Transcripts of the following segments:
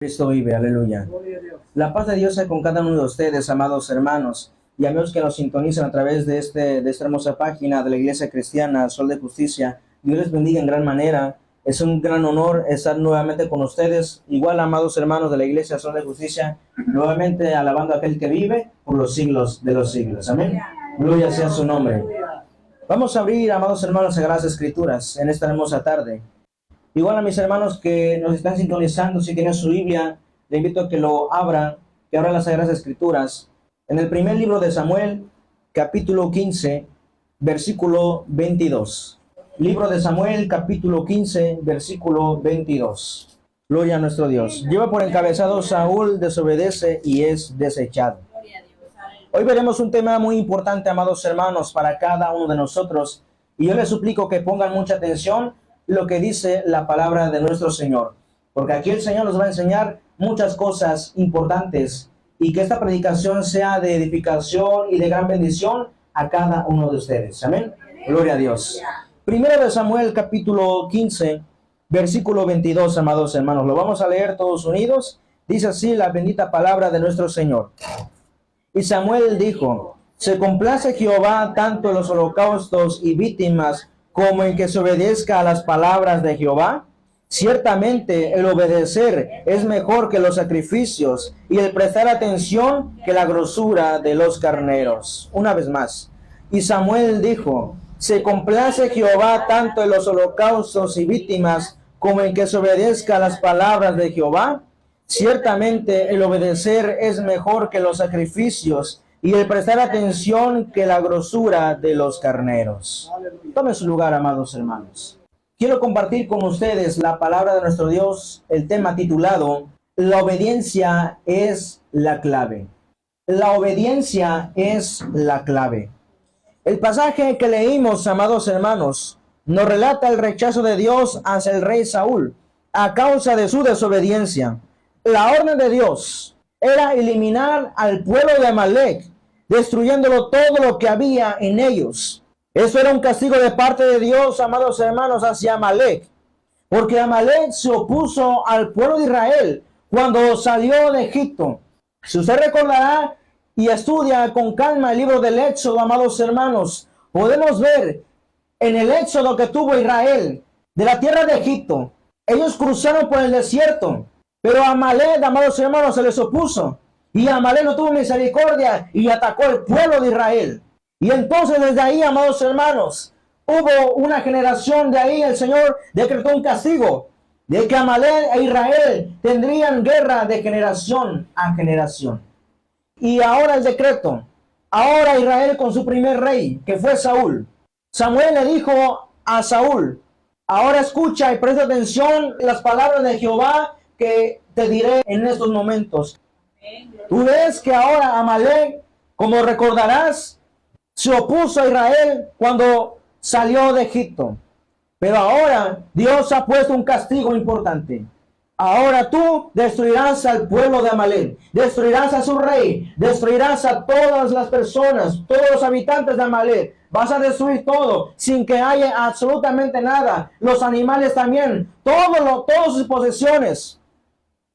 Cristo vive, aleluya. La paz de Dios sea con cada uno de ustedes, amados hermanos, y amigos que nos sintonizan a través de esta hermosa página de la Iglesia Cristiana, Sol de Justicia. Dios les bendiga en gran manera. Es un gran honor estar nuevamente con ustedes, igual amados hermanos de la Iglesia Sol de Justicia, nuevamente alabando a aquel que vive por los siglos de los siglos. Amén. Gloria sea su nombre. Vamos a abrir, amados hermanos, las Sagradas Escrituras en esta hermosa tarde. Igual a mis hermanos que nos están sintonizando, si tienen su Biblia, le invito a que lo abran, que abran las Sagradas Escrituras. En el primer libro de Samuel, capítulo 15, versículo 22. Libro de Samuel, capítulo 15, versículo 22. Gloria a nuestro Dios. Lleva por encabezado: Saúl desobedece y es desechado. Hoy veremos un tema muy importante, amados hermanos, para cada uno de nosotros. Y yo les suplico que pongan mucha atención lo que dice la palabra de nuestro Señor, porque aquí el Señor nos va a enseñar muchas cosas importantes, y que esta predicación sea de edificación y de gran bendición a cada uno de ustedes. Amén. Gloria a Dios. Primero de Samuel, capítulo 15, versículo 22, amados hermanos. Lo vamos a leer todos unidos. Dice así la bendita palabra de nuestro Señor. Y Samuel dijo: se complace Jehová tanto en los holocaustos y víctimas como en que se obedezca a las palabras de Jehová. Ciertamente el obedecer es mejor que los sacrificios, y el prestar atención que la grosura de los carneros. Una vez más. Y Samuel dijo: se complace Jehová tanto en los holocaustos y víctimas como en que se obedezca a las palabras de Jehová. Ciertamente el obedecer es mejor que los sacrificios, y el prestar atención que la grosura de los carneros. Tomen su lugar, amados hermanos. Quiero compartir con ustedes la palabra de nuestro Dios, el tema titulado: la obediencia es la clave. La obediencia es la clave. El pasaje que leímos, amados hermanos, nos relata el rechazo de Dios hacia el rey Saúl a causa de su desobediencia. La orden de Dios era eliminar al pueblo de Amalek, destruyéndolo todo lo que había en ellos. Eso era un castigo de parte de Dios, amados hermanos, hacia Amalek, porque Amalek se opuso al pueblo de Israel cuando salió de Egipto. Si usted recordará y estudia con calma el libro del Éxodo, amados hermanos, podemos ver en el éxodo que tuvo Israel de la tierra de Egipto. Ellos cruzaron por el desierto, pero Amalek, amados hermanos, se les opuso. Y Amalek no tuvo misericordia y atacó al pueblo de Israel. Y entonces desde ahí, amados hermanos, hubo una generación de ahí, el Señor decretó un castigo de que Amalek e Israel tendrían guerra de generación a generación. Y ahora el decreto, ahora Israel con su primer rey, que fue Saúl. Samuel le dijo a Saúl: ahora escucha y presta atención las palabras de Jehová que te diré en estos momentos. Tú ves que ahora Amalek, como recordarás, se opuso a Israel cuando salió de Egipto. Pero ahora Dios ha puesto un castigo importante. Ahora tú destruirás al pueblo de Amalek, destruirás a su rey, destruirás a todas las personas, todos los habitantes de Amalek. Vas a destruir todo sin que haya absolutamente nada. Los animales también, todas sus posesiones,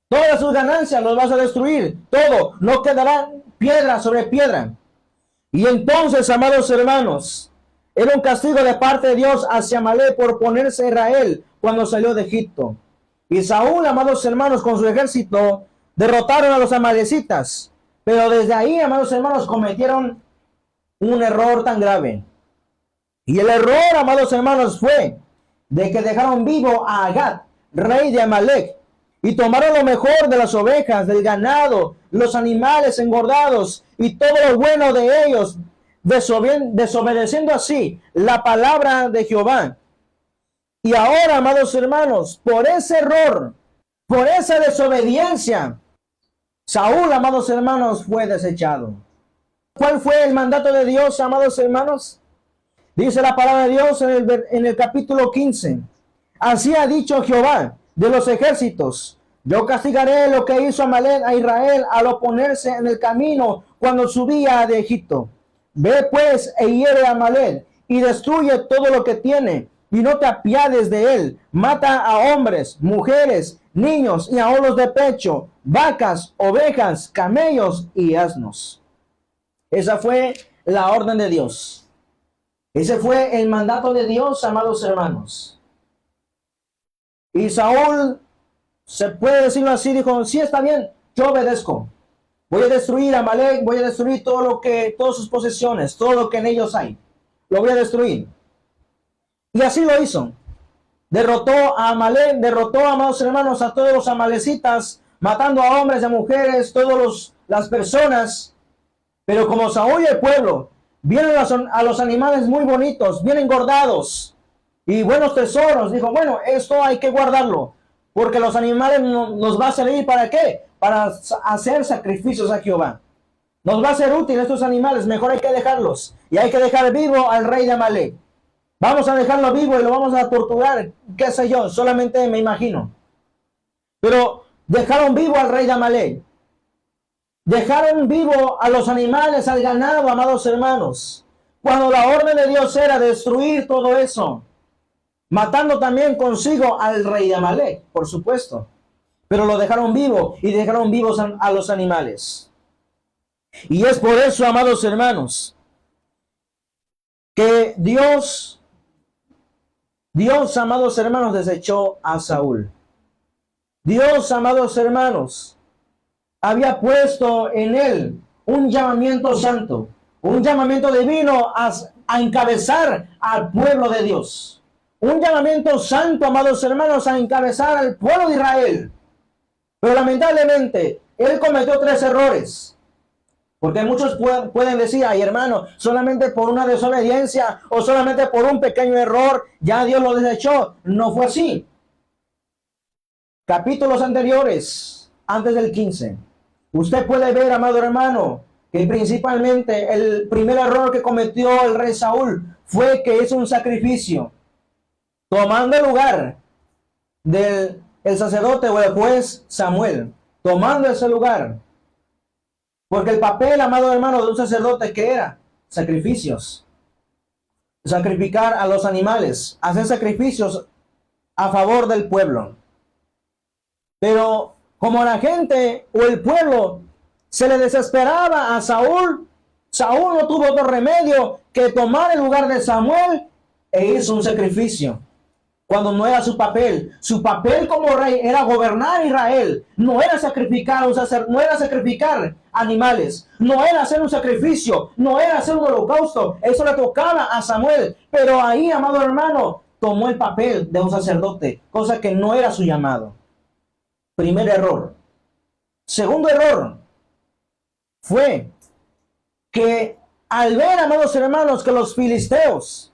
todas sus ganancias los vas a destruir. Todo, no quedará piedra sobre piedra. Y entonces, amados hermanos, era un castigo de parte de Dios hacia Amalek por oponerse a Israel cuando salió de Egipto. Y Saúl, amados hermanos, con su ejército derrotaron a los amalecitas. Pero desde ahí, amados hermanos, cometieron un error tan grave. Y el error, amados hermanos, fue de que dejaron vivo a Agag, rey de Amalek, y tomaron lo mejor de las ovejas, del ganado, los animales engordados y todo lo bueno de ellos, desobedeciendo así la palabra de Jehová. Y ahora, amados hermanos, por ese error, por esa desobediencia, Saúl, amados hermanos, fue desechado. ¿Cuál fue el mandato de Dios, amados hermanos? Dice la palabra de Dios en el capítulo 15. Así ha dicho Jehová de los ejércitos: yo castigaré lo que hizo Amalek a Israel al oponerse en el camino cuando subía de Egipto. Ve pues e hiere a Amalek y destruye todo lo que tiene, y no te apiades de él. Mata a hombres, mujeres, niños y a los de pecho, vacas, ovejas, camellos y asnos. Esa fue la orden de Dios. Ese fue el mandato de Dios, amados hermanos. Y Saúl, se puede decirlo así, dijo, sí, está bien, yo obedezco. Voy a destruir a Amalek, voy a destruir todas sus posesiones, todo lo que en ellos hay. Lo voy a destruir. Y así lo hizo. Derrotó a Amalek, derrotó, amados hermanos, a todos los amalecitas, matando a hombres y a mujeres, todas las personas. Pero como Saúl y el pueblo vienen a los animales muy bonitos, bien engordados y buenos tesoros, dijo, bueno, esto hay que guardarlo, porque los animales nos va a servir ¿para qué? Para hacer sacrificios a Jehová. Nos va a ser útil estos animales, mejor hay que dejarlos. Y hay que dejar vivo al rey de Amalek. Vamos a dejarlo vivo y lo vamos a torturar, qué sé yo, solamente me imagino. Pero dejaron vivo al rey de Amalek. Dejaron vivo a los animales, al ganado, amados hermanos. Cuando la orden de Dios era destruir todo eso. Matando también consigo al rey de Amalek, por supuesto. Pero lo dejaron vivo y dejaron vivos a los animales. Y es por eso, amados hermanos, que Dios, amados hermanos, desechó a Saúl. Dios, amados hermanos, había puesto en él un llamamiento santo, un llamamiento divino a encabezar al pueblo de Dios. Un llamamiento santo, amados hermanos, a encabezar al pueblo de Israel. Pero lamentablemente, él cometió 3 errores. Porque muchos pueden decir, ay hermano, solamente por una desobediencia o solamente por un pequeño error, ya Dios lo desechó. No fue así. Capítulos anteriores, antes del 15, usted puede ver, amado hermano, que principalmente el primer error que cometió el rey Saúl fue que hizo un sacrificio, tomando el lugar del sacerdote o el juez Samuel, tomando ese lugar. Porque el papel, amado hermano, de un sacerdote, ¿qué era? Sacrificios. Sacrificar a los animales, hacer sacrificios a favor del pueblo. Pero como la gente o el pueblo se le desesperaba a Saúl, Saúl no tuvo otro remedio que tomar el lugar de Samuel e hizo un sacrificio. Cuando no era su papel. Su papel como rey era gobernar Israel. No era sacrificar, no era sacrificar animales. No era hacer un sacrificio. No era hacer un holocausto. Eso le tocaba a Samuel. Pero ahí, amado hermano, tomó el papel de un sacerdote. Cosa que no era su llamado. Primer error. Segundo error fue que al ver, amados hermanos, que los filisteos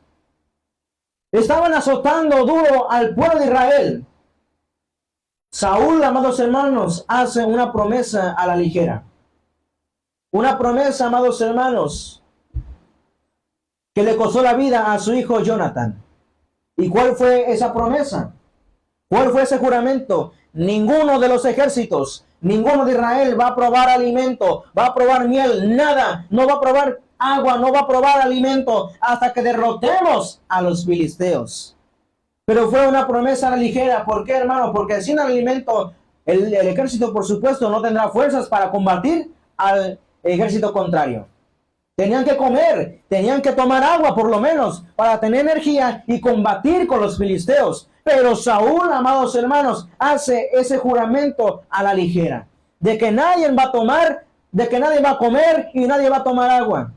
estaban azotando duro al pueblo de Israel, Saúl, amados hermanos, hace una promesa a la ligera. Una promesa, amados hermanos, que le costó la vida a su hijo Jonathan. ¿Y cuál fue esa promesa? ¿Cuál fue ese juramento? Ninguno de los ejércitos, ninguno de Israel va a probar alimento, va a probar miel, nada, no va a probar agua, no va a probar alimento hasta que derrotemos a los filisteos. Pero fue una promesa ligera. ¿Por qué, hermano? Porque sin alimento el ejército, por supuesto, no tendrá fuerzas para combatir al ejército contrario. Tenían que comer, tenían que tomar agua por lo menos para tener energía y combatir con los filisteos. Pero Saúl, amados hermanos, hace ese juramento a la ligera, de que nadie va a tomar, de que nadie va a comer y nadie va a tomar agua.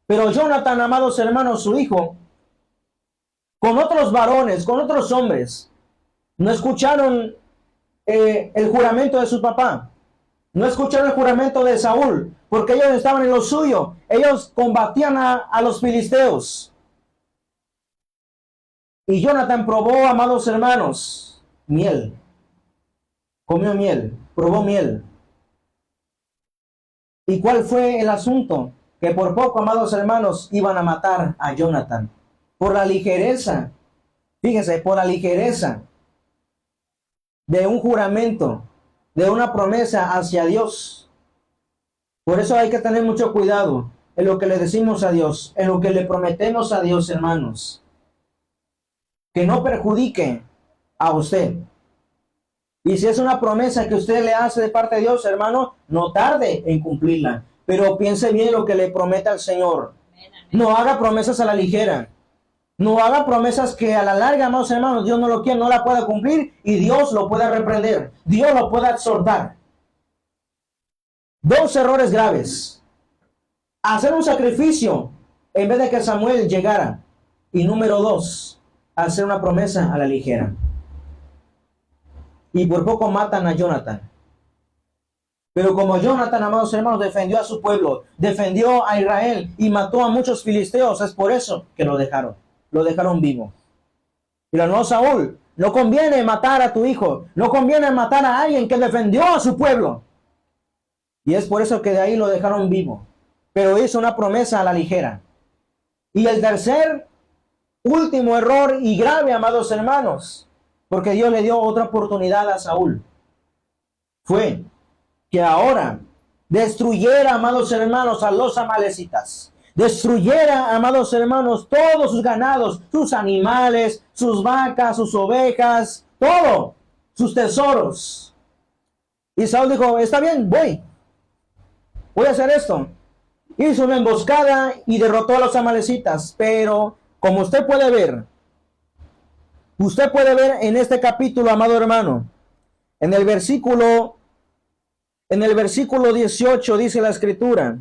Pero Jonathan, amados hermanos, su hijo, con otros varones, con otros hombres, no escucharon el juramento de su papá. No escucharon el juramento de Saúl, porque ellos estaban en lo suyo. Ellos combatían a los filisteos. Y Jonathan probó, amados hermanos, miel. Comió miel, probó miel. ¿Y cuál fue el asunto? Que por poco, amados hermanos, iban a matar a Jonathan. Por la ligereza, fíjense, por la ligereza de un juramento, de una promesa hacia Dios. Por eso hay que tener mucho cuidado en lo que le decimos a Dios, en lo que le prometemos a Dios, hermanos. que no perjudique a usted. Y si es una promesa que usted le hace de parte de Dios, hermano, no tarde en cumplirla. Pero piense bien lo que le promete al Señor. No haga promesas a la ligera. No haga promesas que a la larga, amados hermanos, Dios no lo quiere, no la pueda cumplir y Dios lo pueda reprender. Dios lo pueda exhortar. Dos errores graves. Hacer un sacrificio en vez de que Samuel llegara. Y número dos, hacer una promesa a la ligera. Y por poco matan a Jonathan. Pero como Jonathan, amados hermanos, defendió a su pueblo, defendió a Israel y mató a muchos filisteos, es por eso que lo dejaron vivo. Y no, Saúl, no conviene matar a tu hijo, no conviene matar a alguien que defendió a su pueblo. Y es por eso que de ahí lo dejaron vivo. Pero hizo una promesa a la ligera. Y el tercer, último error y grave, amados hermanos, porque Dios le dio otra oportunidad a Saúl, fue que ahora destruyera, amados hermanos, a los amalecitas. Destruyera, amados hermanos, todos sus ganados, sus animales, sus vacas, sus ovejas, todo, sus tesoros. Y Saúl dijo, está bien, voy a hacer esto. Hizo una emboscada y derrotó a los amalecitas. Pero, como usted puede ver en este capítulo, amado hermano, en el versículo 18 dice la escritura,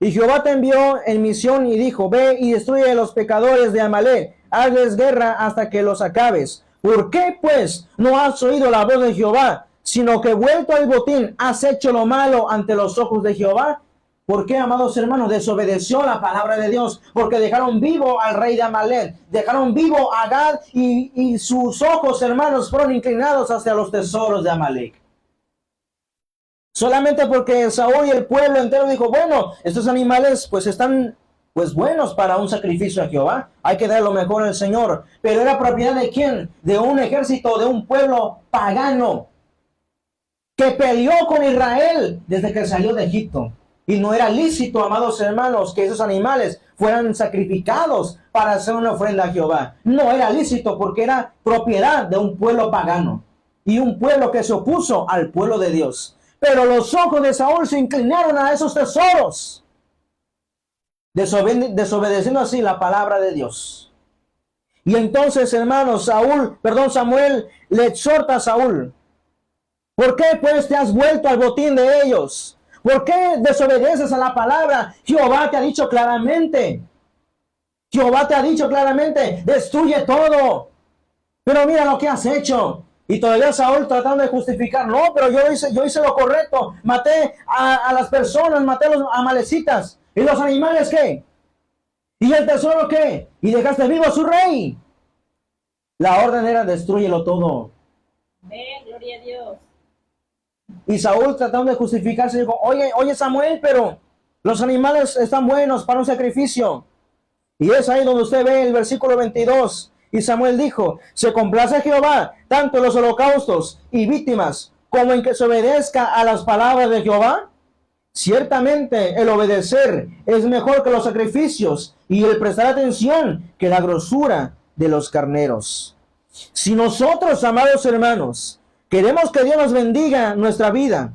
y Jehová te envió en misión y dijo, ve y destruye a los pecadores de Amalec, hazles guerra hasta que los acabes. ¿Por qué pues no has oído la voz de Jehová, sino que vuelto al botín has hecho lo malo ante los ojos de Jehová? ¿Por qué, amados hermanos, desobedeció la palabra de Dios? Porque dejaron vivo al rey de Amalec, dejaron vivo a Agag y sus ojos, hermanos, fueron inclinados hacia los tesoros de Amalec. Solamente porque Saúl y el pueblo entero dijo, bueno, estos animales pues están buenos para un sacrificio a Jehová. Hay que dar lo mejor al Señor. Pero era propiedad de ¿quién? De un ejército, de un pueblo pagano que peleó con Israel desde que salió de Egipto. Y no era lícito, amados hermanos, que esos animales fueran sacrificados para hacer una ofrenda a Jehová. No era lícito porque era propiedad de un pueblo pagano y un pueblo que se opuso al pueblo de Dios. Pero los ojos de Saúl se inclinaron a esos tesoros, desobedeciendo así la palabra de Dios. Y entonces, hermanos, Samuel le exhorta a Saúl. ¿Por qué pues te has vuelto al botín de ellos? ¿Por qué desobedeces a la palabra? Jehová te ha dicho claramente. Destruye todo. Pero mira lo que has hecho. Y todavía Saúl tratando de justificar. No, pero yo hice lo correcto. Maté a las personas, maté a los amalecitas. ¿Y los animales qué? ¿Y el tesoro qué? Y dejaste vivo a su rey. La orden era destrúyelo todo. Amén, gloria a Dios. Y Saúl tratando de justificarse dijo, oye Samuel, pero los animales están buenos para un sacrificio. Y es ahí donde usted ve el versículo 22. Y Samuel dijo, se complace Jehová tanto en los holocaustos y víctimas como en que se obedezca a las palabras de Jehová. Ciertamente el obedecer es mejor que los sacrificios y el prestar atención que la grosura de los carneros. Si nosotros, amados hermanos, queremos que Dios nos bendiga nuestra vida,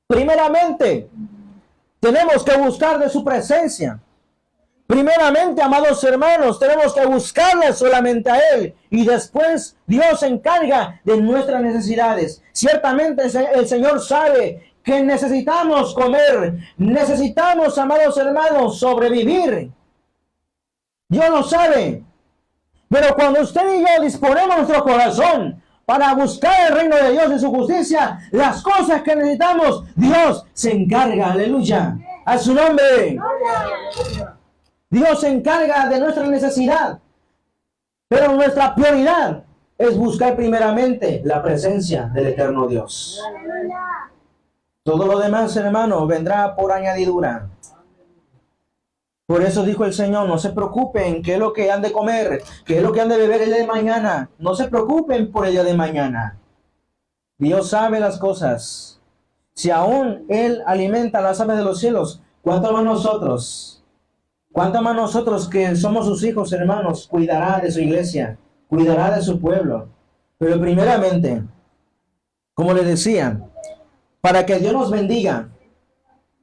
primeramente tenemos que buscar de su presencia. Primeramente, amados hermanos, tenemos que buscarle solamente a Él. Y después Dios se encarga de nuestras necesidades. Ciertamente el Señor sabe que necesitamos comer. Necesitamos, amados hermanos, sobrevivir. Dios lo sabe. Pero cuando usted y yo disponemos nuestro corazón para buscar el reino de Dios y su justicia, las cosas que necesitamos, Dios se encarga. Aleluya. A su nombre. Dios se encarga de nuestra necesidad, pero nuestra prioridad es buscar primeramente la presencia del eterno Dios. Todo lo demás, hermano, vendrá por añadidura. Por eso dijo el Señor, no se preocupen qué es lo que han de comer, qué es lo que han de beber el día de mañana. No se preocupen por el día de mañana. Dios sabe las cosas. Si aún Él alimenta las aves de los cielos, ¿cuánto más nosotros? ¿Cuánto más nosotros que somos sus hijos, hermanos, cuidará de su iglesia? cuidará de su pueblo. Pero primeramente, como les decía, para que Dios nos bendiga,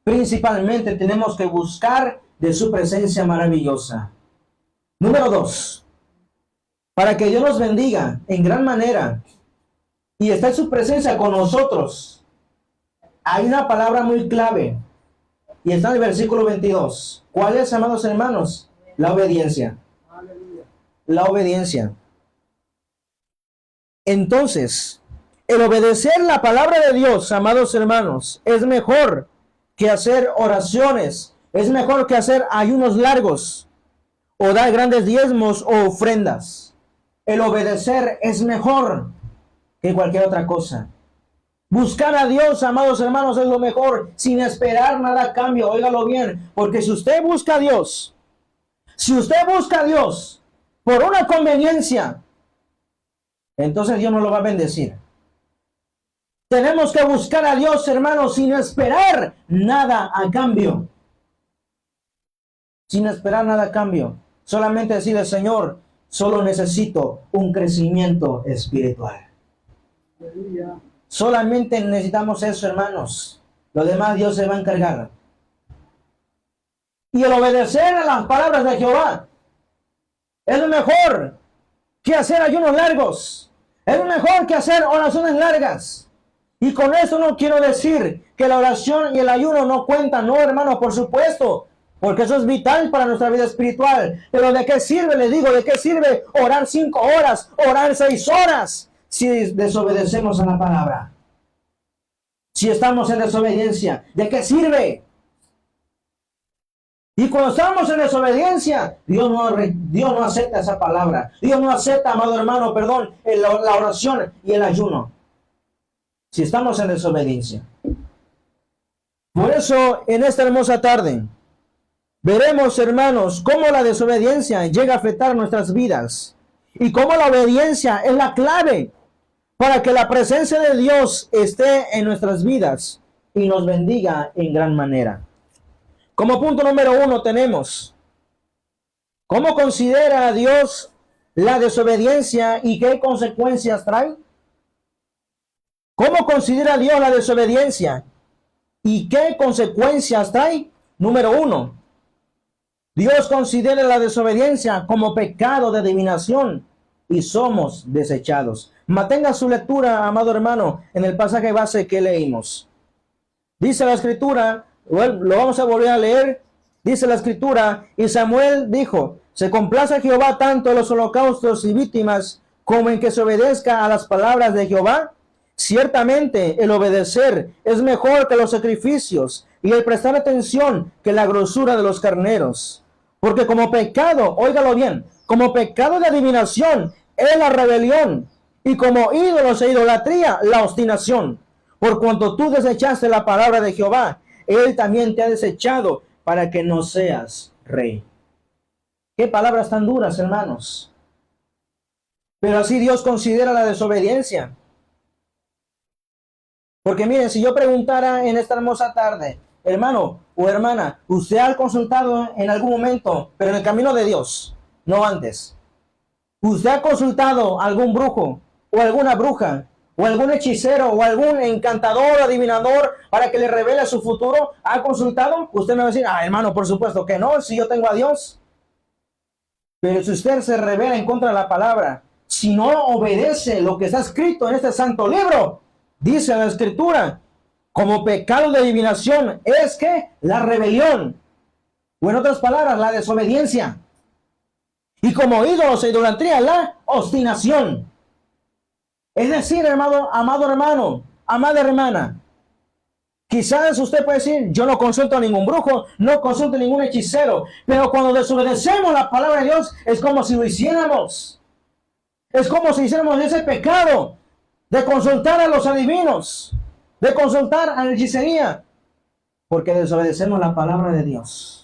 principalmente tenemos que buscar de su presencia maravillosa. Número 2, para que Dios nos bendiga en gran manera y está en su presencia con nosotros, hay una palabra muy clave y está en el versículo 22. ¿Cuál es, amados hermanos? La obediencia. La obediencia. Entonces, el obedecer la palabra de Dios, amados hermanos, es mejor que hacer oraciones, es mejor que hacer ayunos largos o dar grandes diezmos o ofrendas. El obedecer es mejor que cualquier otra cosa. Buscar a Dios, amados hermanos, es lo mejor, sin esperar nada a cambio. Óigalo bien, porque si usted busca a Dios, por una conveniencia, entonces Dios no lo va a bendecir. Tenemos que buscar a Dios, hermanos, sin esperar nada a cambio. Sin esperar nada a cambio. Solamente decirle, Señor, solo necesito un crecimiento espiritual. Solamente necesitamos eso, hermanos. Lo demás Dios se va a encargar. Y el obedecer a las palabras de Jehová es lo mejor que hacer ayunos largos. Es lo mejor que hacer oraciones largas. Y con eso no quiero decir que la oración y el ayuno no cuentan. No, hermanos, por supuesto. Porque eso es vital para nuestra vida espiritual. Pero ¿de qué sirve? Les digo, ¿de qué sirve orar 5 horas, orar 6 horas? Si desobedecemos a la palabra, si estamos en desobediencia, ¿de qué sirve? Y cuando estamos en desobediencia, Dios no acepta esa palabra. Dios no acepta, amado hermano, la oración y el ayuno, si estamos en desobediencia. Por eso, en esta hermosa tarde, veremos, hermanos, cómo la desobediencia llega a afectar nuestras vidas y cómo la obediencia es la clave para que la presencia de Dios esté en nuestras vidas y nos bendiga en gran manera. Como punto número 1 tenemos, ¿cómo considera a Dios la desobediencia y qué consecuencias trae? ¿Cómo considera Dios la desobediencia y qué consecuencias trae? Número 1, Dios considera la desobediencia como pecado de adivinación y somos desechados. Mantenga su lectura, amado hermano, en el pasaje base que leímos. Dice la escritura, lo vamos a volver a leer. Dice la escritura, y Samuel dijo, se complace Jehová tanto en los holocaustos y víctimas como en que se obedezca a las palabras de Jehová. Ciertamente el obedecer es mejor que los sacrificios y el prestar atención que la grosura de los carneros. Porque como pecado, óigalo bien, como pecado de adivinación es la rebelión, y como ídolos e idolatría, la obstinación. Por cuanto tú desechaste la palabra de Jehová, Él también te ha desechado para que no seas rey. Qué palabras tan duras, hermanos. Pero así Dios considera la desobediencia. Porque miren, si yo preguntara en esta hermosa tarde, hermano o hermana, ¿usted ha consultado en algún momento, pero en el camino de Dios, no antes? ¿Usted ha consultado a algún brujo o alguna bruja o algún hechicero o algún encantador o adivinador para que le revele su futuro? ¿Ha consultado? Usted me va a decir, hermano, por supuesto que no, si yo tengo a Dios. Pero si usted se revela en contra de la palabra, si no obedece lo que está escrito en este santo libro, dice la escritura, como pecado de adivinación es que la rebelión, o en otras palabras, la desobediencia. Y como ídolos e idolatría, la obstinación. Es decir, amado hermano, amada hermana, quizás usted puede decir, yo no consulto a ningún brujo, no consulto a ningún hechicero, pero cuando desobedecemos la palabra de Dios, es como si lo hiciéramos. Es como si hiciéramos ese pecado de consultar a los adivinos, de consultar a la hechicería, porque desobedecemos la palabra de Dios.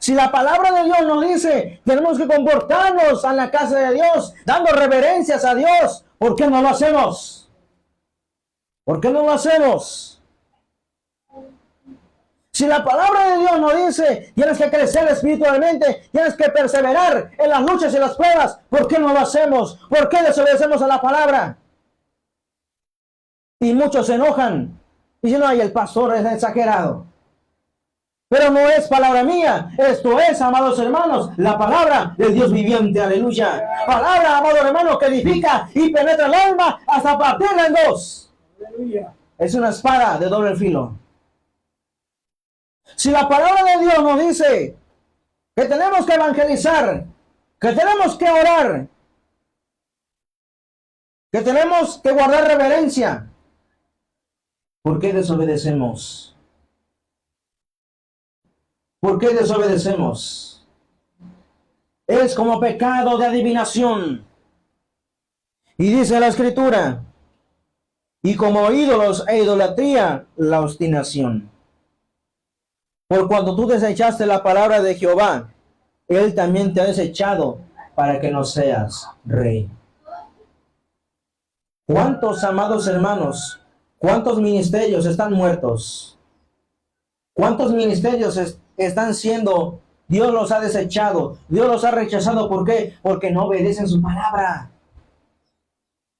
Si la palabra de Dios nos dice, tenemos que comportarnos en la casa de Dios, dando reverencias a Dios, ¿por qué no lo hacemos? ¿Por qué no lo hacemos? Si la palabra de Dios nos dice, tienes que crecer espiritualmente, tienes que perseverar en las luchas y las pruebas, ¿por qué no lo hacemos? ¿Por qué desobedecemos a la palabra? Y muchos se enojan, diciendo, ay, el pastor es exagerado. Pero no es palabra mía, esto es, amados hermanos, la palabra del Dios viviente, aleluya. Palabra, amados hermanos, que edifica y penetra el alma hasta partirla en dos. Aleluya. Es una espada de doble filo. Si la palabra de Dios nos dice que tenemos que evangelizar, que tenemos que orar, que tenemos que guardar reverencia, ¿por qué desobedecemos? ¿Por qué desobedecemos? Es como pecado de adivinación. Y dice la Escritura, y como ídolos e idolatría, la obstinación. Por cuando tú desechaste la palabra de Jehová, Él también te ha desechado para que no seas rey. ¿Cuántos, amados hermanos, cuántos ministerios están muertos? ¿Cuántos ministerios están siendo, Dios los ha desechado, Dios los ha rechazado? ¿Por qué? Porque no obedecen su palabra.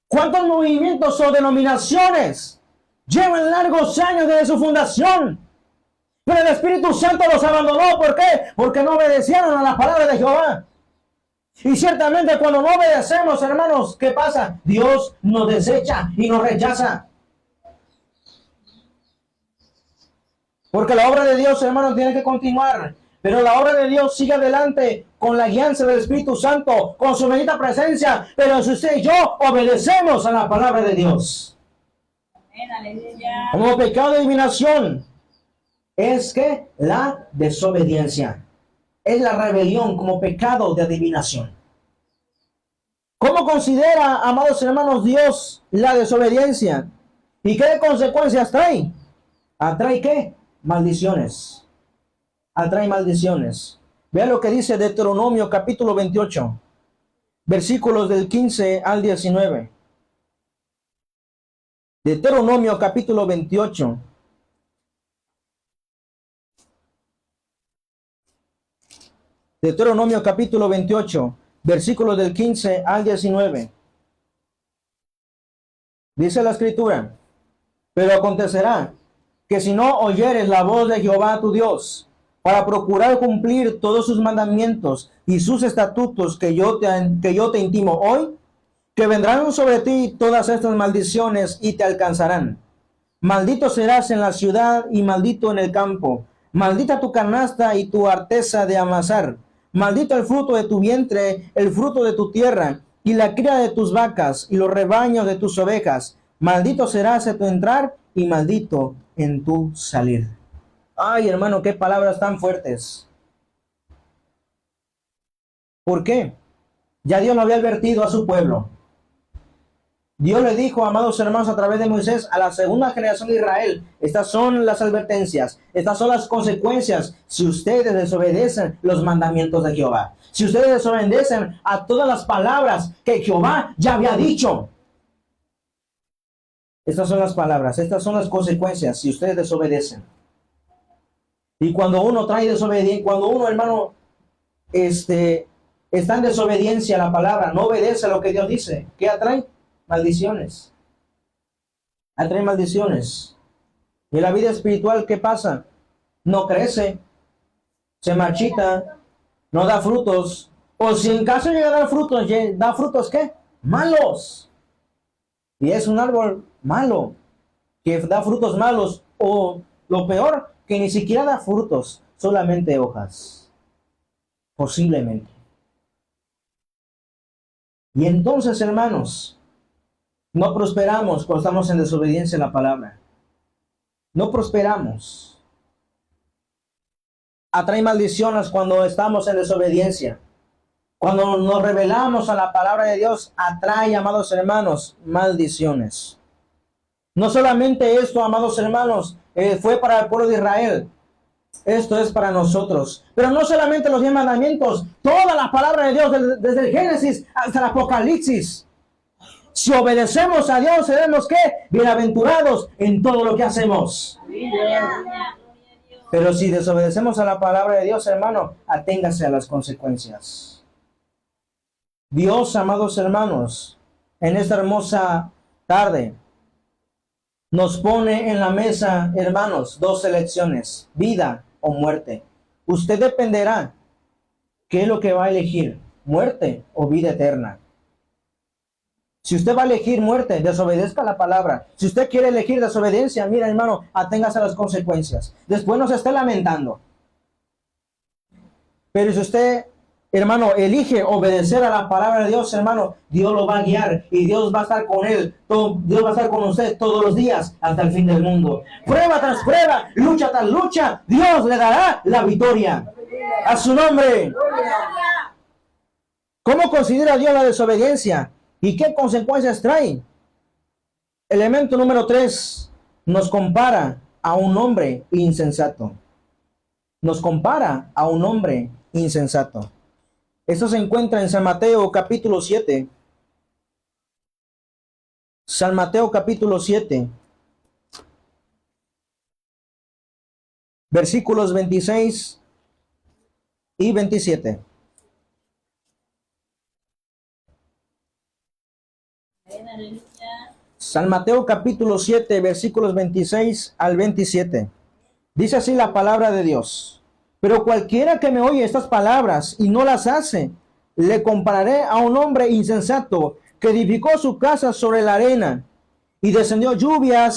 ¿Cuántos movimientos o denominaciones llevan largos años desde su fundación? Pero el Espíritu Santo los abandonó. ¿Por qué? Porque no obedecieron a la palabra de Jehová. Y ciertamente cuando no obedecemos, hermanos, ¿qué pasa? Dios nos desecha y nos rechaza. Porque la obra de Dios, hermanos, tiene que continuar. Pero la obra de Dios sigue adelante con la guianza del Espíritu Santo, con su bendita presencia. Pero si usted y yo obedecemos a la palabra de Dios. Amén, aleluya. Como pecado de adivinación es que la desobediencia. Es la rebelión como pecado de adivinación. ¿Cómo considera, amados hermanos, Dios la desobediencia? ¿Y qué consecuencias trae? ¿Atrae qué? Maldiciones. Atrae maldiciones. Vea lo que dice Deuteronomio capítulo 28, versículos del 15 al 19. Deuteronomio capítulo 28. Deuteronomio capítulo 28, versículos del 15 al 19. Dice la Escritura, pero acontecerá que si no oyeres la voz de Jehová tu Dios, para procurar cumplir todos sus mandamientos y sus estatutos que yo te intimo hoy, que vendrán sobre ti todas estas maldiciones y te alcanzarán. Maldito serás en la ciudad y maldito en el campo. Maldita tu canasta y tu arteza de amasar. Maldito el fruto de tu vientre, el fruto de tu tierra, y la cría de tus vacas, y los rebaños de tus ovejas. Maldito serás en tu entrar, y maldito en tu salir. Ay, hermano, qué palabras tan fuertes. ¿Por qué? Ya Dios lo había advertido a su pueblo. Dios le dijo, amados hermanos, a través de Moisés, a la segunda generación de Israel, estas son las advertencias, estas son las consecuencias si ustedes desobedecen los mandamientos de Jehová. Si ustedes desobedecen a todas las palabras que Jehová ya había dicho. Estas son las palabras, estas son las consecuencias si ustedes desobedecen. Y cuando uno trae desobediencia, cuando uno, hermano, está en desobediencia a la palabra, no obedece a lo que Dios dice, ¿qué atrae? Maldiciones. Atrae maldiciones. Y la vida espiritual, ¿qué pasa? No crece, se marchita, no da frutos. O si en caso llega a dar frutos, ¿da frutos qué? Malos. Y es un árbol malo, que da frutos malos. O lo peor, que ni siquiera da frutos, solamente hojas. Posiblemente. Y entonces, hermanos, no prosperamos cuando estamos en desobediencia a la palabra. No prosperamos. Atrae maldiciones cuando estamos en desobediencia. Cuando nos rebelamos a la palabra de Dios, atrae, amados hermanos, maldiciones. No solamente esto, amados hermanos, fue para el pueblo de Israel. Esto es para nosotros. Pero no solamente los 10 mandamientos, toda la palabra de Dios, desde el Génesis hasta el Apocalipsis. Si obedecemos a Dios, seremos ¿qué? Bienaventurados en todo lo que hacemos. Pero si desobedecemos a la palabra de Dios, hermano, aténgase a las consecuencias. Dios, amados hermanos, en esta hermosa tarde, nos pone en la mesa, hermanos, dos elecciones, vida o muerte. Usted dependerá qué es lo que va a elegir, muerte o vida eterna. Si usted va a elegir muerte, desobedezca la palabra. Si usted quiere elegir desobediencia, mira, hermano, aténgase a las consecuencias. Después no se esté lamentando. Pero si usted, hermano, elige obedecer a la palabra de Dios, hermano, Dios lo va a guiar y Dios va a estar con él. Dios va a estar con usted todos los días hasta el fin del mundo. Prueba tras prueba, lucha tras lucha, Dios le dará la victoria. A su nombre. ¿Cómo considera Dios la desobediencia? ¿Y qué consecuencias trae? Elemento número 3. Nos compara a un hombre insensato. Nos compara a un hombre insensato. Esto se encuentra en San Mateo capítulo 7. San Mateo capítulo 7. Versículos 26 y 27. San Mateo capítulo 7, versículos 26 al 27. Dice así la palabra de Dios. Pero cualquiera que me oye estas palabras y no las hace, le compararé a un hombre insensato que edificó su casa sobre la arena. Y descendió lluvia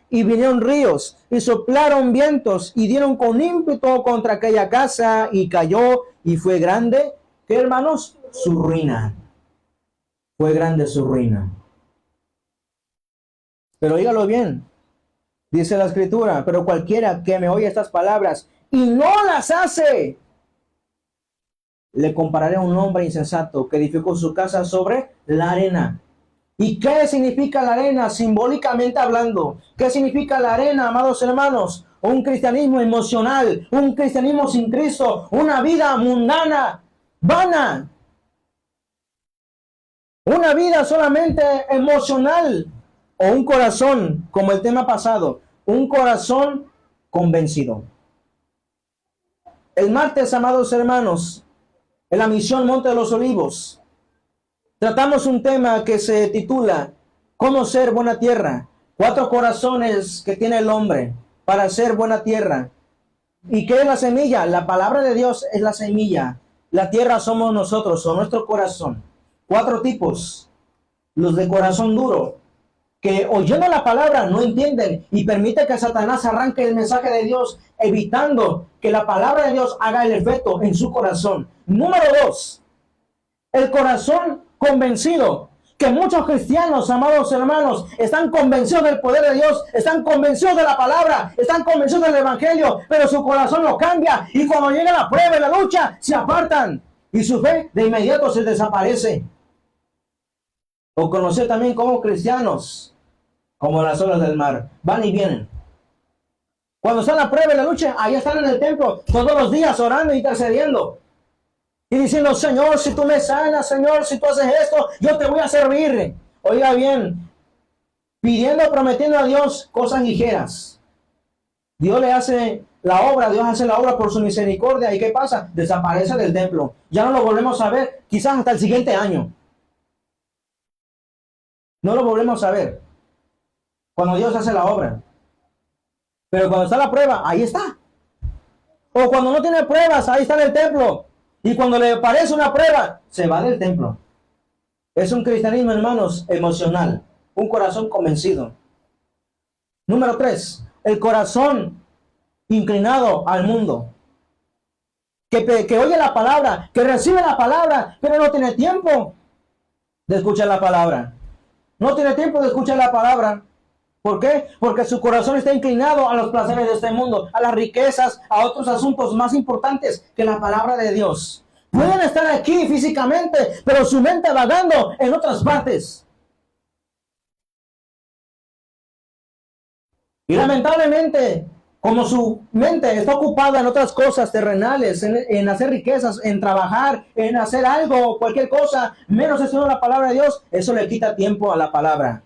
y vinieron ríos y soplaron vientos y dieron con ímpetu contra aquella casa y cayó y fue grande, ¿qué hermanos? Su ruina. Fue grande su ruina. Pero oígalo bien, dice la escritura, pero cualquiera que me oye estas palabras y no las hace, le compararé a un hombre insensato que edificó su casa sobre la arena. ¿Y qué significa la arena simbólicamente hablando? ¿Qué significa la arena, amados hermanos? Un cristianismo emocional, un cristianismo sin Cristo, una vida mundana, vana. Una vida solamente emocional o un corazón, como el tema pasado, un corazón convencido. El martes, amados hermanos, en la misión Monte de los Olivos, tratamos un tema que se titula ¿Cómo ser buena tierra? 4 corazones que tiene el hombre para ser buena tierra. ¿Y qué es la semilla? La palabra de Dios es la semilla. La tierra somos nosotros, o nuestro corazón. 4 tipos. Los de corazón duro, que oyendo la palabra no entienden y permite que Satanás arranque el mensaje de Dios, evitando que la palabra de Dios haga el efecto en su corazón. Número 2, el corazón convencido, que muchos cristianos, amados hermanos, están convencidos del poder de Dios, están convencidos de la palabra, están convencidos del evangelio, pero su corazón lo cambia y cuando llega la prueba y la lucha, se apartan y su fe de inmediato se desaparece. O conocer también como cristianos, como las olas del mar, van y vienen. Cuando está la prueba y la lucha, ahí están en el templo todos los días orando e intercediendo. Y diciendo, Señor, si tú me sanas, Señor, si tú haces esto, yo te voy a servir. Oiga bien, pidiendo, prometiendo a Dios cosas ligeras. Dios le hace la obra, Dios hace la obra por su misericordia. ¿Y qué pasa? Desaparece del templo. Ya no lo volvemos a ver, quizás hasta el siguiente año. No lo volvemos a ver cuando Dios hace la obra. Pero cuando está la prueba, ahí está. O cuando no tiene pruebas, ahí está en el templo. Y cuando le aparece una prueba, se va del templo. Es un cristianismo, hermanos, emocional. Un corazón convencido. Número 3, el corazón inclinado al mundo. Que oye la palabra, que recibe la palabra, pero no tiene tiempo de escuchar la palabra. No tiene tiempo de escuchar la palabra. ¿Por qué? Porque su corazón está inclinado a los placeres de este mundo, a las riquezas, a otros asuntos más importantes que la palabra de Dios. Pueden estar aquí físicamente, pero su mente vagando en otras partes. Y lamentablemente, como su mente está ocupada en otras cosas terrenales, en hacer riquezas, en trabajar, en hacer algo, cualquier cosa, menos estudiando la palabra de Dios, eso le quita tiempo a la palabra.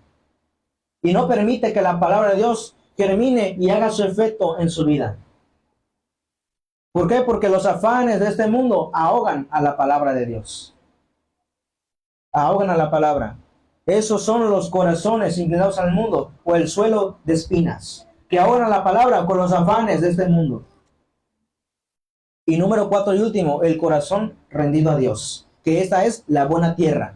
Y no permite que la palabra de Dios germine y haga su efecto en su vida. ¿Por qué? Porque los afanes de este mundo ahogan a la palabra de Dios. Ahogan a la palabra. Esos son los corazones inclinados al mundo o el suelo de espinas, que ahogan la palabra con los afanes de este mundo. Y número 4 y último, el corazón rendido a Dios, que esta es la buena tierra.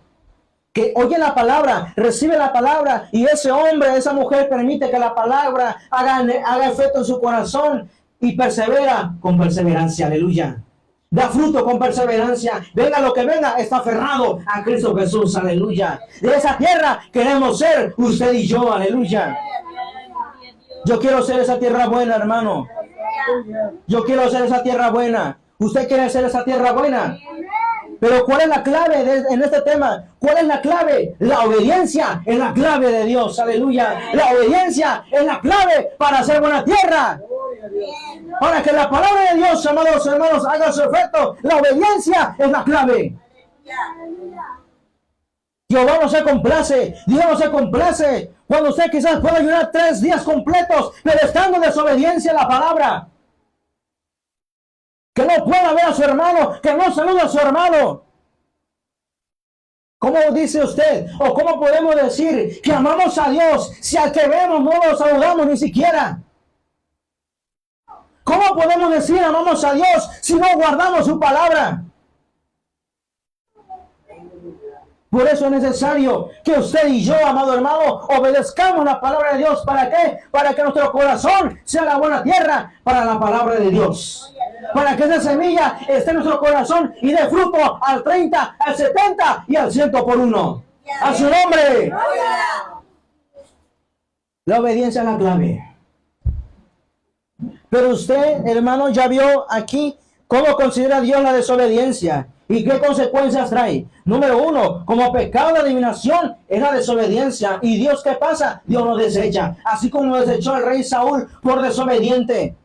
Que oye la palabra, recibe la palabra, y ese hombre, esa mujer permite que la palabra haga efecto en su corazón y persevera con perseverancia. Aleluya. Da fruto con perseverancia. Venga lo que venga, está aferrado a Cristo Jesús. Aleluya. De esa tierra queremos ser usted y yo. Aleluya. Yo quiero ser esa tierra buena, hermano. Yo quiero ser esa tierra buena. ¿Usted quiere ser esa tierra buena? Pero ¿cuál es la clave en este tema? ¿Cuál es la clave? La obediencia es la clave de Dios. Aleluya. La obediencia es la clave para hacer buena tierra. Para que la palabra de Dios, amados hermanos, haga su efecto. La obediencia es la clave. Jehová no se complace. Dios no se complace cuando usted quizás pueda ayunar 3 días completos, pero estando en desobediencia a la palabra. Que no pueda ver a su hermano, que no saluda a su hermano. ¿Cómo dice usted? ¿O cómo podemos decir que amamos a Dios si al que vemos no lo saludamos ni siquiera? ¿Cómo podemos decir amamos a Dios si no guardamos su palabra? Por eso es necesario que usted y yo, amado hermano, obedezcamos la palabra de Dios. ¿Para qué? Para que nuestro corazón sea la buena tierra para la palabra de Dios. Para que esa semilla esté en nuestro corazón y dé fruto al 30, al 70 y al 100 por 1. ¡A su nombre! La obediencia es la clave. Pero usted, hermano, ya vio aquí cómo considera Dios la desobediencia y qué consecuencias trae. Número 1, como pecado de adivinación es la desobediencia. ¿Y Dios qué pasa? Dios lo desecha. Así como desechó al rey Saúl por desobediente.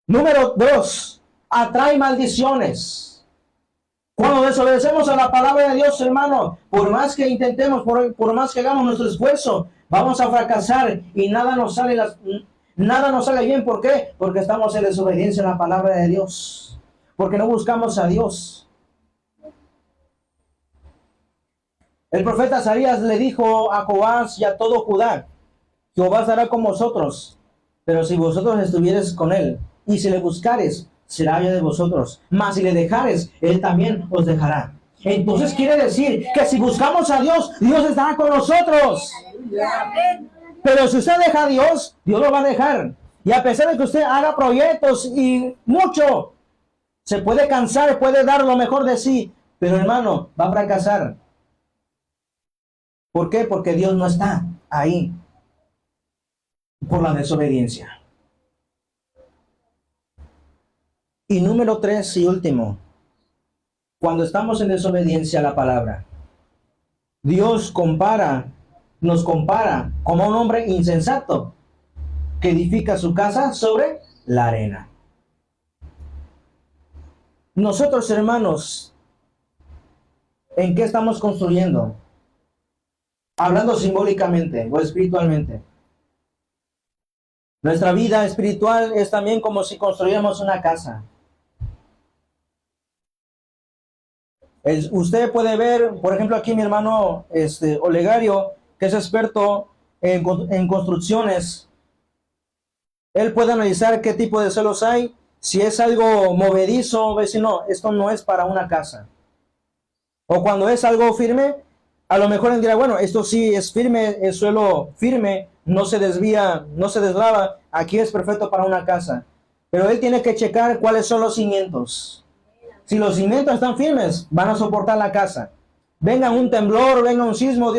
Número 2, atrae maldiciones. Cuando desobedecemos a la palabra de Dios, hermano, por más que intentemos, por más que hagamos nuestro esfuerzo, vamos a fracasar y nada nos sale bien. ¿Por qué? Porque estamos en desobediencia a la palabra de Dios. Porque no buscamos a Dios. El profeta Azarías le dijo a Joás y a todo Judá: Jehová estará con vosotros, pero si vosotros estuviereis con él, y si le buscares, será yo de vosotros. Mas si le dejares, él también os dejará. Entonces quiere decir que si buscamos a Dios, Dios estará con nosotros. Pero si usted deja a Dios, Dios lo va a dejar. Y a pesar de que usted haga proyectos y mucho, se puede cansar, puede dar lo mejor de sí, pero hermano, va a fracasar. ¿Por qué? Porque Dios no está ahí por la desobediencia. Y número 3 y último, cuando estamos en desobediencia a la palabra, Dios nos compara como un hombre insensato que edifica su casa sobre la arena. Nosotros, hermanos, ¿en qué estamos construyendo? Hablando simbólicamente o espiritualmente. Nuestra vida espiritual es también como si construyéramos una casa. Usted puede ver, por ejemplo, aquí mi hermano Olegario, que es experto en construcciones. Él puede analizar qué tipo de suelos hay. Si es algo movedizo, ve si no, esto no es para una casa. O cuando es algo firme, a lo mejor él dirá, bueno, esto sí es firme, es suelo firme, no se desvía, no se deslava, aquí es perfecto para una casa. Pero él tiene que checar cuáles son los cimientos. Si los cimientos están firmes, van a soportar la casa. Venga un temblor, venga un sismo,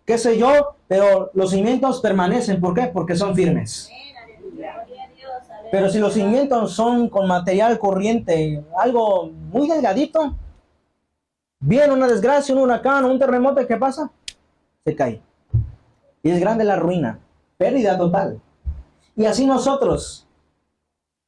qué sé yo, pero los cimientos permanecen. ¿Por qué? Porque son firmes. Pero si los cimientos son con material corriente, algo muy delgadito, viene una desgracia, un huracán, un terremoto, ¿qué pasa? Se cae. Y es grande la ruina, pérdida total. Y así nosotros,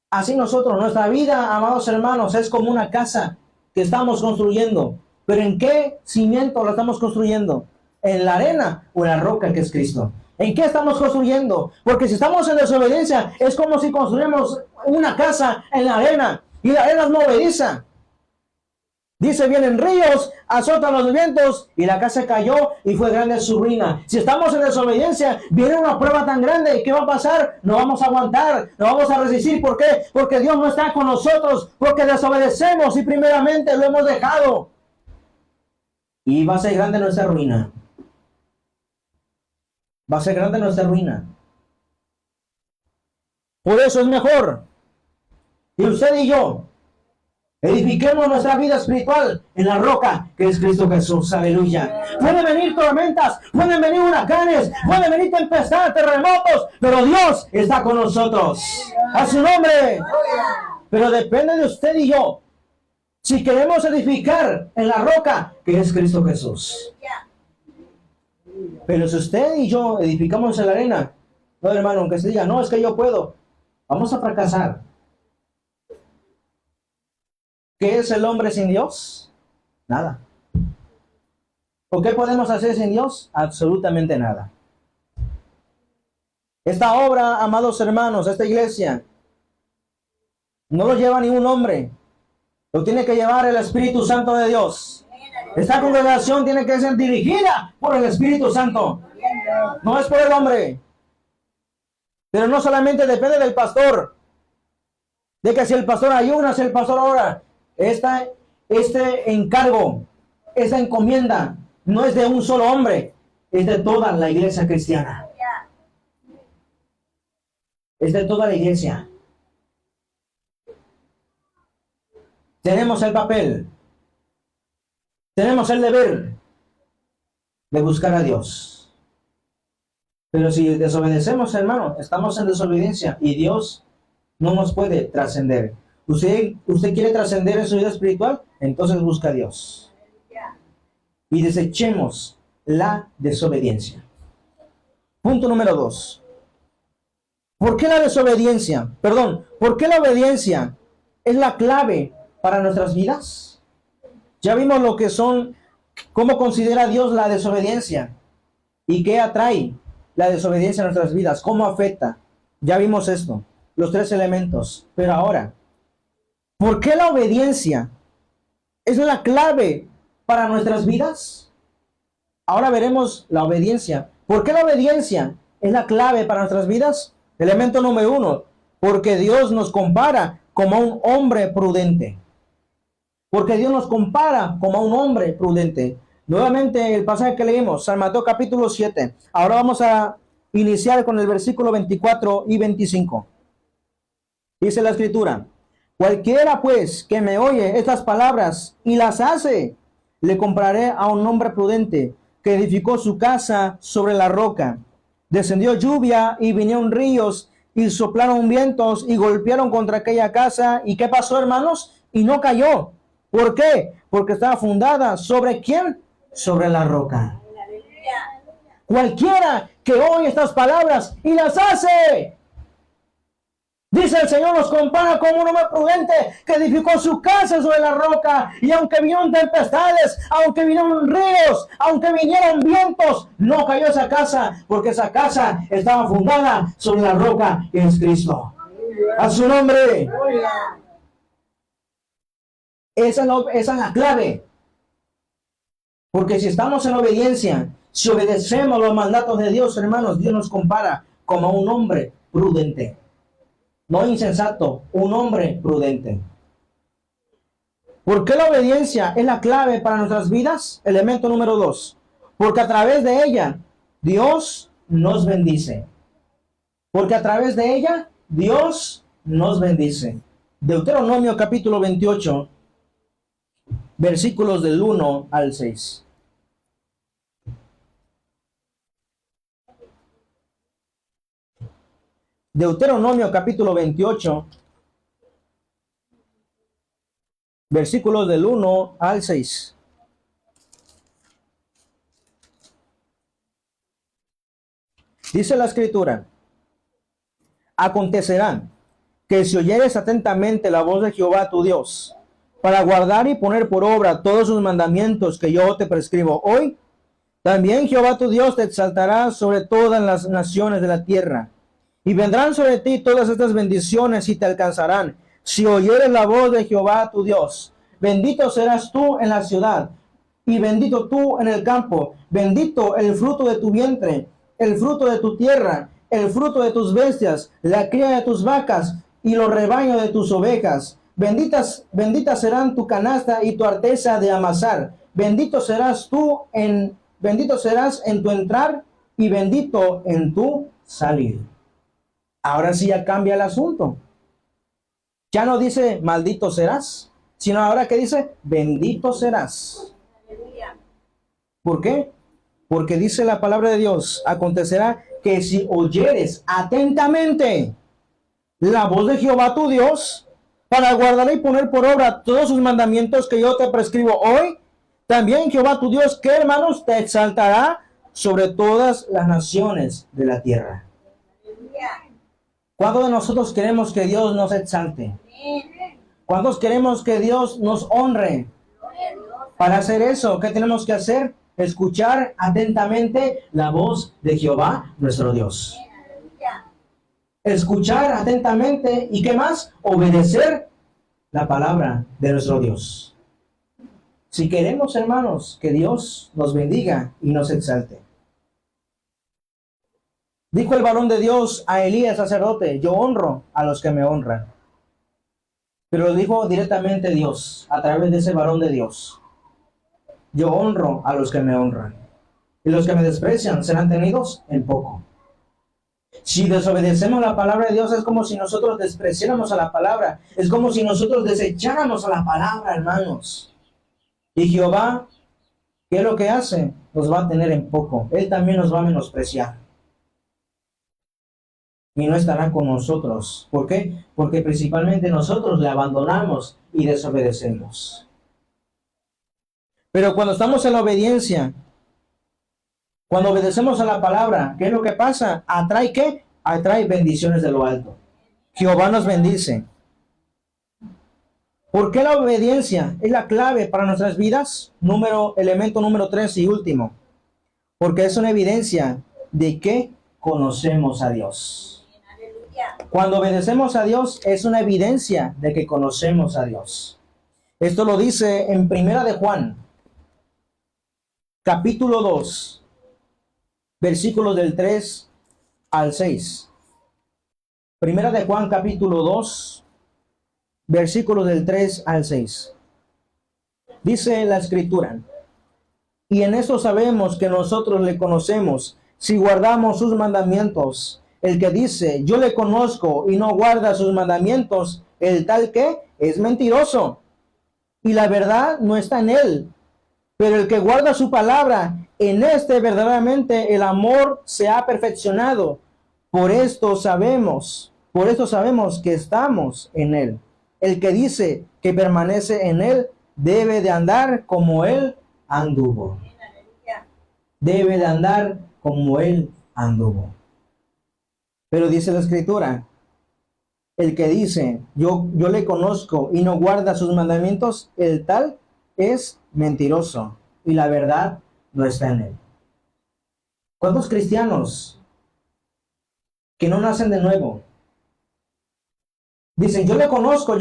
nuestra vida, amados hermanos, es como una casa que estamos construyendo. ¿Pero en qué cimiento la estamos construyendo? ¿En la arena o en la roca que es Cristo? ¿En qué estamos construyendo? Porque si estamos en desobediencia, es como si construyamos una casa en la arena y la arena es movediza. Dice, vienen ríos, azotan los vientos y la casa cayó y fue grande su ruina. Si estamos en desobediencia, viene una prueba tan grande. ¿Y qué va a pasar? No vamos a aguantar, no vamos a resistir. ¿Por qué? Porque Dios no está con nosotros, porque desobedecemos y primeramente lo hemos dejado. Y va a ser grande nuestra ruina. Va a ser grande nuestra ruina. Por eso es mejor. Y usted y yo edifiquemos nuestra vida espiritual en la roca que es Cristo Jesús. Aleluya. Pueden venir tormentas, pueden venir huracanes, pueden venir tempestades, terremotos, pero Dios está con nosotros. A su nombre. Pero depende de usted y yo. Si queremos edificar en la roca que es Cristo Jesús. Pero si usted y yo edificamos en la arena, no, hermano, aunque se diga, no, es que yo puedo, vamos a fracasar. ¿Qué es el hombre sin Dios? Nada. ¿O qué podemos hacer sin Dios? Absolutamente nada. Esta obra, amados hermanos, esta iglesia, no lo lleva ningún hombre. Lo tiene que llevar el Espíritu Santo de Dios. Esta congregación tiene que ser dirigida por el Espíritu Santo. No es por el hombre. Pero no solamente depende del pastor. De que si el pastor ayuna, si el pastor ora. Este encargo, esta encomienda, no es de un solo hombre, es de toda la iglesia cristiana. Es de toda la iglesia. Tenemos el papel, tenemos el deber de buscar a Dios. Pero si desobedecemos, hermano, estamos en desobediencia y Dios no nos puede trascender. ¿Usted quiere trascender en su vida espiritual? Entonces busca a Dios. Y desechemos la desobediencia. Punto número 2. ¿Por qué la desobediencia? ¿Por qué la obediencia es la clave para nuestras vidas? Ya vimos lo que son, cómo considera Dios la desobediencia y qué atrae la desobediencia a nuestras vidas, cómo afecta. Ya vimos esto, los 3 elementos. Pero ahora, ¿por qué la obediencia es la clave para nuestras vidas? Ahora veremos la obediencia. ¿Por qué la obediencia es la clave para nuestras vidas? Elemento número 1, porque Dios nos compara como a un hombre prudente. Porque Dios nos compara como a un hombre prudente. Nuevamente el pasaje que leímos, San Mateo capítulo 7. Ahora vamos a iniciar con el versículo 24 y 25. Dice la escritura: cualquiera pues que me oye estas palabras y las hace, le compararé a un hombre prudente que edificó su casa sobre la roca. Descendió lluvia y vinieron ríos y soplaron vientos y golpearon contra aquella casa. ¿Y qué pasó, hermanos? Y no cayó. ¿Por qué? Porque estaba fundada ¿sobre quién? Sobre la roca. Cualquiera que oye estas palabras y las hace. Dice el Señor, nos compara como un hombre prudente que edificó su casa sobre la roca. Y aunque vinieron tempestades, aunque vinieron ríos, aunque vinieron vientos, no cayó esa casa, porque esa casa estaba fundada sobre la roca que es Cristo. A su nombre. Esa es la clave. Porque si estamos en obediencia, si obedecemos los mandatos de Dios, hermanos, Dios nos compara como un hombre prudente. No insensato, un hombre prudente. ¿Por qué la obediencia es la clave para nuestras vidas? Elemento número 2. Porque a través de ella, Dios nos bendice. Porque a través de ella, Dios nos bendice. Deuteronomio capítulo 28, versículos del 1 al 6. Deuteronomio capítulo 28, versículos del 1 al 6. Dice la escritura: acontecerá que si oyeres atentamente la voz de Jehová tu Dios, para guardar y poner por obra todos sus mandamientos que yo te prescribo hoy, También Jehová tu Dios te exaltará sobre todas las naciones de la tierra. Y vendrán sobre ti todas estas bendiciones y te alcanzarán, si oyeres la voz de Jehová tu Dios. Bendito serás tú en la ciudad, y bendito tú en el campo. Bendito el fruto de tu vientre, el fruto de tu tierra, el fruto de tus bestias, la cría de tus vacas y los rebaños de tus ovejas. Benditas serán tu canasta y tu arteza de amasar. Bendito serás en tu entrar y bendito en tu salir. Ahora sí ya cambia el asunto. Ya no dice maldito serás, sino ahora que dice bendito serás. Aleluya. ¿Por qué? Porque dice la palabra de Dios, acontecerá que si oyeres atentamente la voz de Jehová tu Dios, para guardar y poner por obra todos sus mandamientos que yo te prescribo hoy, también Jehová tu Dios, que hermanos, te exaltará sobre todas las naciones de la tierra. Aleluya. ¿Cuántos de nosotros queremos que Dios nos exalte? Amén. ¿Cuántos queremos que Dios nos honre? Gloria a Dios. Para hacer eso, ¿qué tenemos que hacer? Escuchar atentamente la voz de Jehová, nuestro Dios. Aleluya. Escuchar atentamente y ¿qué más? Obedecer la palabra de nuestro Dios. Si queremos, hermanos, que Dios nos bendiga y nos exalte. Dijo el varón de Dios a Elías, sacerdote, yo honro a los que me honran. Pero lo dijo directamente Dios, a través de ese varón de Dios. Yo honro a los que me honran. Y los que me desprecian serán tenidos en poco. Si desobedecemos la palabra de Dios, es como si nosotros despreciáramos a la palabra. Es como si nosotros desecháramos a la palabra, hermanos. Y Jehová, ¿qué es lo que hace? Nos va a tener en poco. Él también nos va a menospreciar. Y no estará con nosotros. ¿Por qué? Porque principalmente nosotros le abandonamos y desobedecemos. Pero cuando estamos en la obediencia, cuando obedecemos a la palabra, ¿qué es lo que pasa? ¿Atrae qué? Atrae bendiciones de lo alto. Jehová nos bendice. ¿Por qué la obediencia es la clave para nuestras vidas? Elemento número 3 y último. Porque es una evidencia de que conocemos a Dios. Aleluya. Cuando obedecemos a Dios es una evidencia de que conocemos a Dios. Esto lo dice en Primera de Juan, capítulo 2, versículos del 3 al 6. Primera de Juan, capítulo 2, versículos del 3 al 6. Dice la escritura, y en esto sabemos que nosotros le conocemos, si guardamos sus mandamientos. El que dice, yo le conozco y no guarda sus mandamientos, el tal que es mentiroso, y la verdad no está en él. Pero el que guarda su palabra, en este verdaderamente el amor se ha perfeccionado. Por esto sabemos que estamos en él. El que dice que permanece en él, debe de andar como él anduvo. Aleluya. Debe de andar como él anduvo. Pero dice la escritura, el que dice, yo le conozco y no guarda sus mandamientos, el tal es mentiroso y la verdad no está en él. ¿Cuántos cristianos que no nacen de nuevo dicen, yo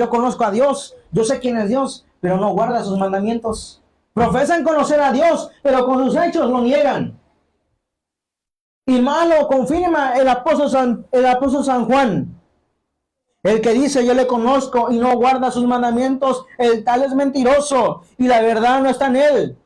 conozco a Dios, yo sé quién es Dios, pero no guarda sus mandamientos? Profesan conocer a Dios, pero con sus hechos lo niegan. Y malo confirma el apóstol San Juan. El que dice yo le conozco y no guarda sus mandamientos, el tal es mentiroso y la verdad no está en él.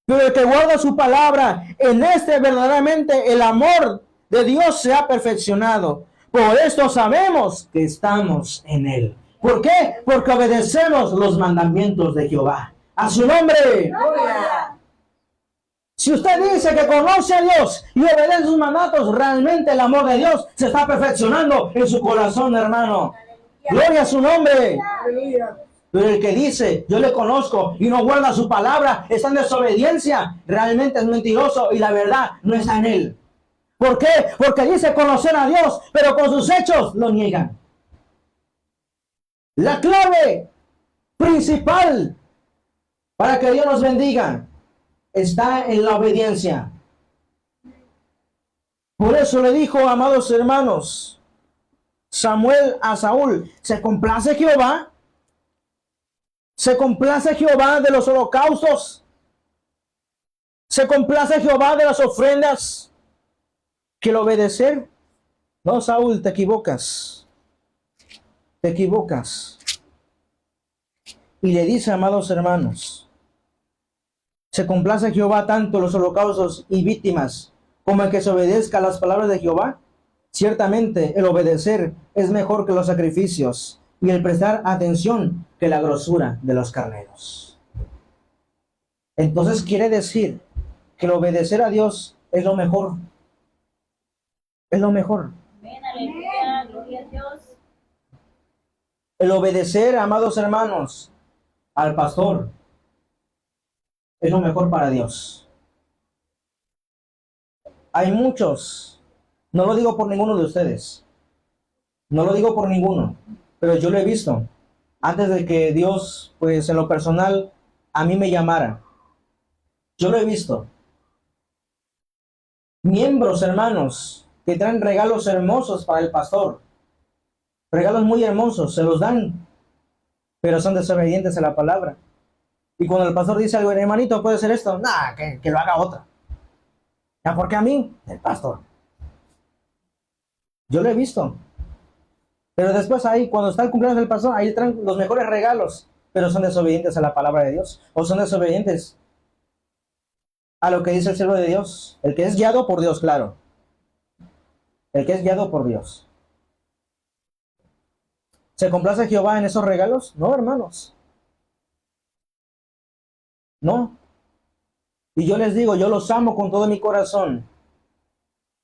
Pero el que guarda su palabra, en este verdaderamente el amor de Dios se ha perfeccionado. Por esto sabemos que estamos en él. ¿Por qué? Porque obedecemos los mandamientos de Jehová. A su nombre. Gloria. Si usted dice que conoce a Dios y obedece sus mandatos, realmente el amor de Dios se está perfeccionando en su corazón, hermano. Gloria a su nombre. Aleluya. Pero el que dice, yo le conozco y no guarda su palabra, está en desobediencia, realmente es mentiroso y la verdad no está en él. ¿Por qué? Porque dice conocer a Dios, pero con sus hechos lo niegan. La clave principal para que Dios nos bendiga está en la obediencia. Por eso le dijo, amados hermanos, Samuel a Saúl, ¿se complace Jehová? ¿Se complace Jehová de los holocaustos? ¿Se complace Jehová de las ofrendas? ¿Que el obedecer? No, Saúl, te equivocas. Te equivocas. Y le dice, amados hermanos, ¿se complace Jehová tanto los holocaustos y víctimas como el que se obedezca a las palabras de Jehová? Ciertamente el obedecer es mejor que los sacrificios y el prestar atención que la grosura de los carneros. Entonces quiere decir que el obedecer a Dios es lo mejor. Es lo mejor. Amén, aleluya, gloria a Dios. El obedecer, amados hermanos, al pastor es lo mejor para Dios. Hay muchos, no lo digo por ninguno de ustedes, no lo digo por ninguno, pero yo lo he visto antes de que Dios, pues en lo personal, a mí me llamara. Yo lo he visto. Miembros, hermanos, que traen regalos hermosos para el pastor. Regalos muy hermosos, se los dan, pero son desobedientes a la palabra. Y cuando el pastor dice algo, hermanito, ¿puede ser esto? Nah, que lo haga otra. ¿Ya por qué a mí? El pastor. Yo lo he visto. Pero después ahí, cuando está el cumpleaños del pastor, ahí traen los mejores regalos, pero son desobedientes a la palabra de Dios. O son desobedientes a lo que dice el siervo de Dios. El que es guiado por Dios, claro. El que es guiado por Dios. ¿Se complace Jehová en esos regalos? No, hermanos. No. Y yo les digo, yo los amo con todo mi corazón.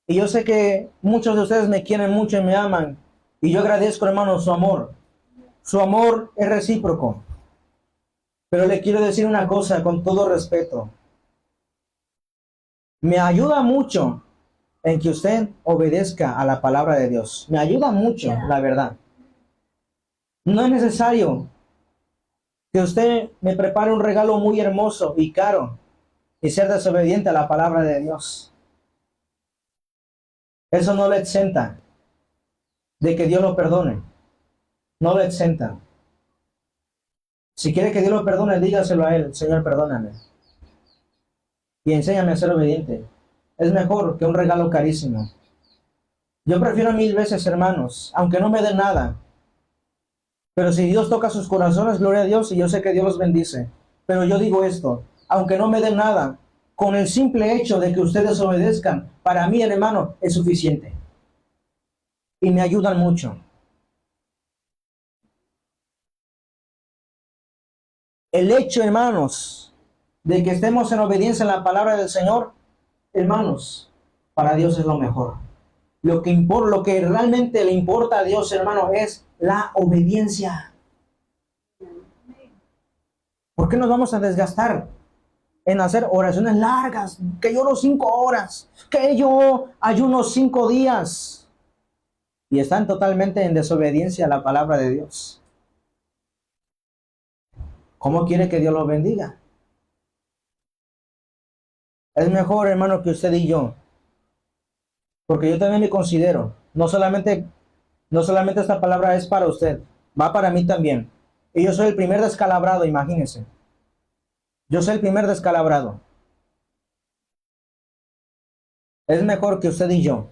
Y yo sé que muchos de ustedes me quieren mucho y me aman. Y yo agradezco, hermano, su amor. Su amor es recíproco. Pero le quiero decir una cosa con todo respeto. Me ayuda mucho en que usted obedezca a la palabra de Dios. Me ayuda mucho, la verdad. No es necesario que usted me prepare un regalo muy hermoso y caro y ser desobediente a la palabra de Dios. Eso no le exenta de que Dios lo perdone. No lo exenta. Si quiere que Dios lo perdone, dígaselo a Él. Señor, perdóname. Y enséñame a ser obediente. Es mejor que un regalo carísimo. Yo prefiero 1000 veces, hermanos, aunque no me den nada. Pero si Dios toca sus corazones, gloria a Dios, y yo sé que Dios los bendice. Pero yo digo esto, aunque no me den nada, con el simple hecho de que ustedes obedezcan, para mí, hermano, es suficiente. Y me ayudan mucho. El hecho, hermanos, de que estemos en obediencia a la palabra del Señor, hermanos, para Dios es lo mejor. Lo que realmente le importa a Dios, hermano, es la obediencia. ¿Por qué nos vamos a desgastar en hacer oraciones largas? Que yo oro 5 horas, que yo ayuno 5 días. Y están totalmente en desobediencia a la palabra de Dios. ¿Cómo quiere que Dios los bendiga? Es mejor, hermano, que usted y yo. Porque yo también me considero, no solamente esta palabra es para usted, va para mí también. Y yo soy el primer descalabrado, imagínense. Yo soy el primer descalabrado. Es mejor que usted y yo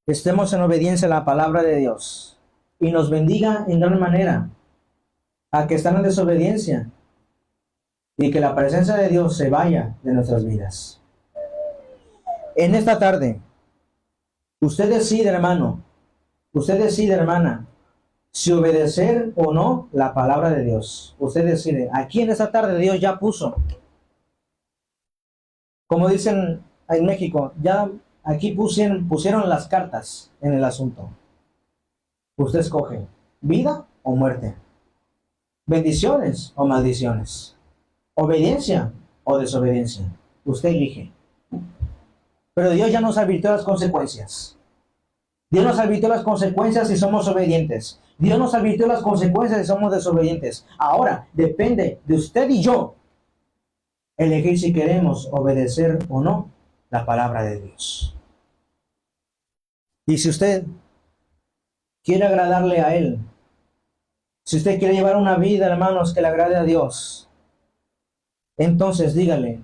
estemos en obediencia a la palabra de Dios y nos bendiga en gran manera a que están en desobediencia y que la presencia de Dios se vaya de nuestras vidas. En esta tarde, usted decide, hermano, usted decide, hermana, si obedecer o no la palabra de Dios. Usted decide. Aquí en esta tarde Dios ya puso, como dicen en México, ya aquí pusieron las cartas en el asunto. Usted escoge vida o muerte, bendiciones o maldiciones, obediencia o desobediencia. Usted elige. Pero Dios ya nos advirtió las consecuencias. Dios nos advirtió las consecuencias si somos obedientes. Dios nos advirtió las consecuencias si somos desobedientes. Ahora depende de usted y yo elegir si queremos obedecer o no la palabra de Dios. Y si usted quiere agradarle a Él, si usted quiere llevar una vida, hermanos, que le agrade a Dios, entonces dígale,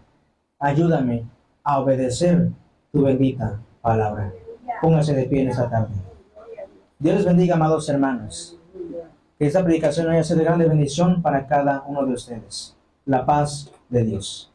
ayúdame a obedecer tu bendita palabra. Póngase de pie en esta tarde. Dios les bendiga, amados hermanos. Que esta predicación haya sido de grande bendición para cada uno de ustedes. La paz de Dios.